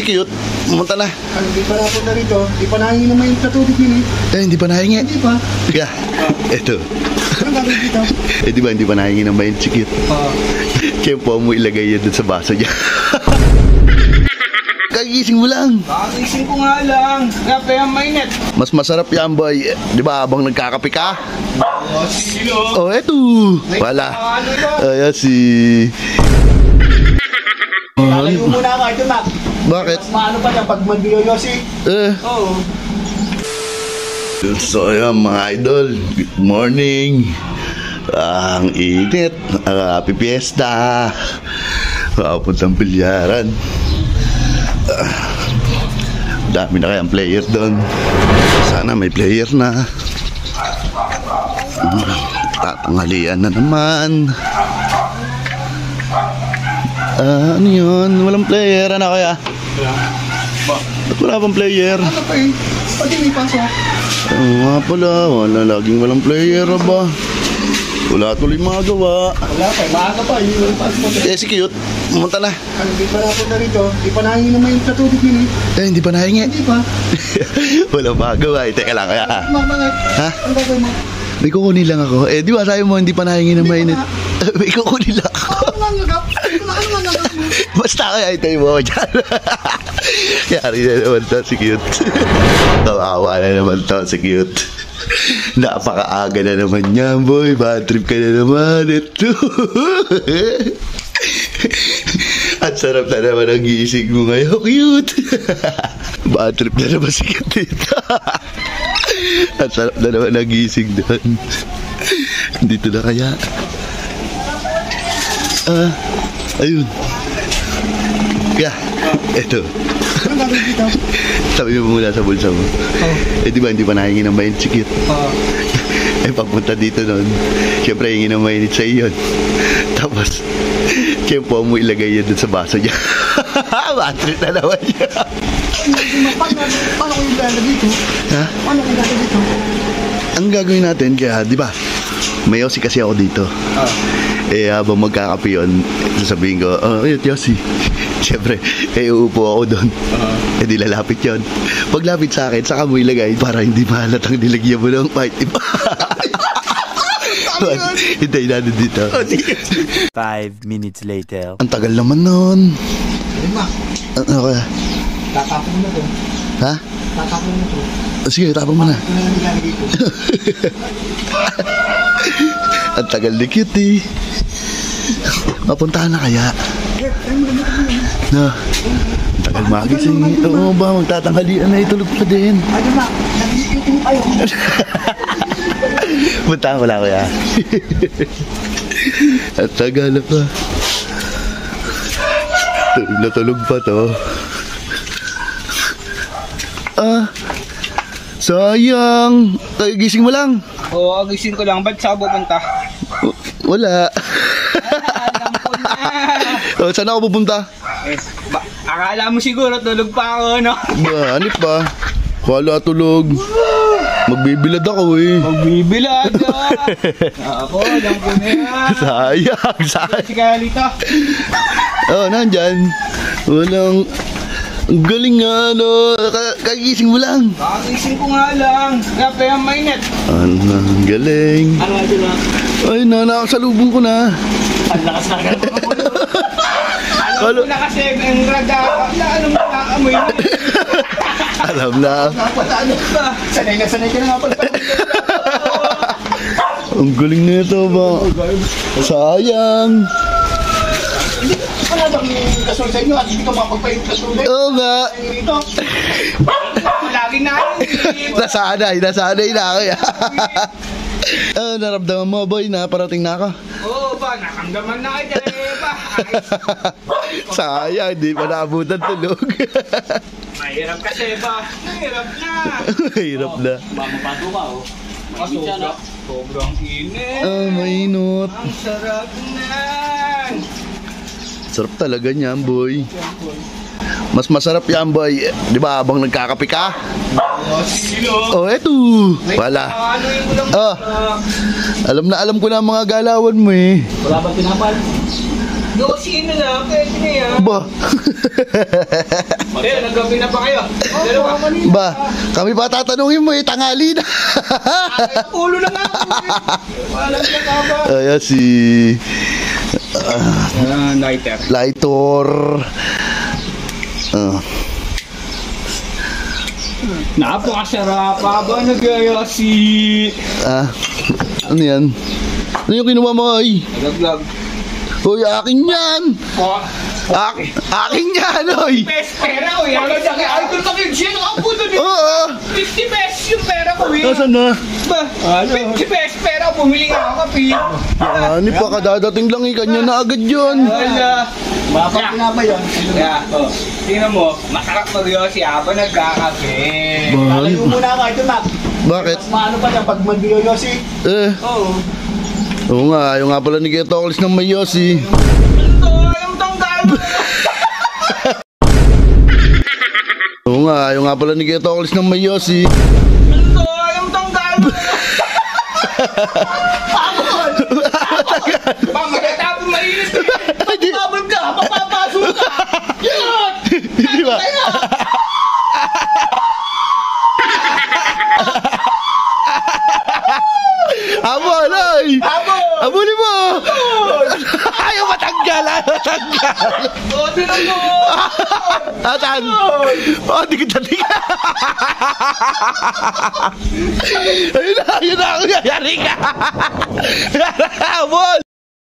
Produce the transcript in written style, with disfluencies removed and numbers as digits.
si Cute, pumunta na. Hindi pa napunta rito. Hindi pa nahingi naman yung katubig yun eh. Hindi pa nahingi. Hindi pa. Teka, eto. Anong gagawin dito? Di ba hindi pa nahingi naman si Cute? Tiyempo mo ilagay yan dun sa baso niya. Kagising mo lang. Kagising ko nga lang. Grabe ang mainit. Mas masarap yan, boy. Di ba habang nagkakape ka? Sino? Oh, eto. Wala. Ayan si... Lalayo muna ka ito, Mac. Bakit? Mas maano pa niya pag mag-yoyosi. Oo. So ayan mga idol, good morning. Ang init, happy fiesta. Papuntang bilyaran. Dami na kayang player doon. Sana may player na. Tatanghalian na naman. Ano yun? Walang player, ano kaya? Ba't wala pang player? Ano pa eh? Pwede may pasok. Oo nga pala, wala laging walang player ba? Wala tuloy magawa. Wala pa eh, maaga pa. Hindi walang pasok. Si Cute, pumunta na. Hindi pa napunta rito. Hindi pa nahingi naman yung katubig yun eh. Hindi pa nahingi. Hindi pa. Wala magawa eh, teka lang kaya. Bakit? Ha? Ano gagawin mo? May kukunin lang ako. Di ba sabi mo hindi pa nahingi ng mainit? May kukunin lang ako. Ano nga gagawin mo? Basta kaya itay mo ako dyan. Yari na naman to si Cute. Kawawa na naman to si Cute. Napakaaga na naman yan, boy. Bad trip ka na naman. Ito. At sarap na naman ang gising mo ngayon, Cute. Bad trip na naman si Cute dito. At sarap na naman ang gising doon. Dito na kaya. Ayun. Kaya, eto. Ano gagawin dito? Sabi mo muna sa bulsa mo. Di ba hindi pa nahingi ng mainit si Cute? Pagpunta dito nun, siyempre hingi ng mainit sa iyon. Tapos, tiyempo mo ilagay yan dun sa baso niya. Battery na naman niya. Paano ko yung gagawin dito? Ha? Paano ko yung gagawin dito? Ang gagawin natin, kaya, di ba, may Yossi kasi ako dito. Habang magkakape yun, sasabihin ko, Yossi. Siyempre, uupo ako doon. Di lalapit yun. Paglapit sa akin, saka mo ilagay para hindi mahalatang nilagyan mo ng fight. Hintay natin dito. 5 minutes later. Ang tagal naman nun. Ano kaya? Tatapon mo na to. Ha? Tatapon mo to. Sige, tapon mo na. Ito na lang nilagay dito. Ang tagal ni Cute eh. Mapuntahan na kaya? Na, ang tagal magising. Oo ba, magtatanghalian na itulog pa din. Ano na, nag-iitin kayo. Puntahan ko lang kaya. At tagal na pa. Tulog na tulog pa to. Sayang. Gising mo lang. Oo, gising ko lang. Ba't saan pupunta? Wala. Alam ko na. Saan ako pupunta? Akala mo siguro tulog pa ako, no? Hanip pa. Wala tulog. Magbibilad ako eh. Magbibilad, ako, alam ko na yan. Sayang. Si Kalito. Nandyan. Walang... Ang galing nga, no? Kagising mo lang. Kagising ko nga lang. Grabe ang mainit. Ang galing. Ano nga dyan, Ay, nakasalubong ko na. ang lakas na ka. Alam ko na kasi, ang raga, alam mo na, amoy na. Alam na. Ano ba? Sanay ka na nga pala. Ang galing nito ba? Sayang. Wala bang kasul sa inyo at hindi ka makapagpalit kasul sa inyo? Oo nga. Rito. Lagi na yun. Nasanay na ako. Naramdaman mo, boy, na parating na ako. Oo ba, nakamdaman na kayo ba? Sayang, hindi pa naabutan tulog. Mahirap kasi ba? Mahirap na. Mahirap na. Mapapato ka, oh. Sobrang init. Mainot. Ang sarap na. Sarap talaga niyan, boy. Mas masarap yan, boy. Di ba, habang nagkakape ka? Sino? Eto. Wala. Ano yung ulang Alam ko na ang mga galawan mo eh. wala bang pinapal? Yosi sino na, pwede na yan. Ba? Eh, naggabi na ba kayo? Dalawa. Ba? Kami pa tatanungin mo tanghali na. Ulo na nga ako eh. Walang nakaba. Ayan si... Lighter. Lightor. Napakasarap ba nagaya si... Ano yan? Ano yung kinuha mo ay? Nagaglag. Hoy, akin yan! Akin yan, oy! Best pera ko yan. Idol ka kayo dyan. Ako po doon. Oo! 50 pesos yung pera ko eh. Nasaan na? Ba? 50 pesos pera. Bumili nga ako kapi. Ano pa, kadadating lang eh, kanya na agad yun. Wala. Mapang nga ba yun? Kaya, tingnan mo, masarap mag-yosi habang nagkakape. Lalayo muna ako ito, Mac. Bakit? Mas maano pa yan pag mag-yoyosi. Oo. Oo nga, ayaw nga pala ni Kuya Toklis ng mayosi. Ito, yung tanggal. Oo nga, ayaw nga pala ni Kuya Toklis ng mayosi. Ito, yung tanggal. Bang, magkatapon mainit eh. Pagkabal ka, mapapasok ka. Yun! Di ba? Habol, oy! Habulin mo! Ayaw matanggal, ayaw matanggal! O, tinan mo. Asan? Oh, dikit. Ayun na, yari ka! Habol!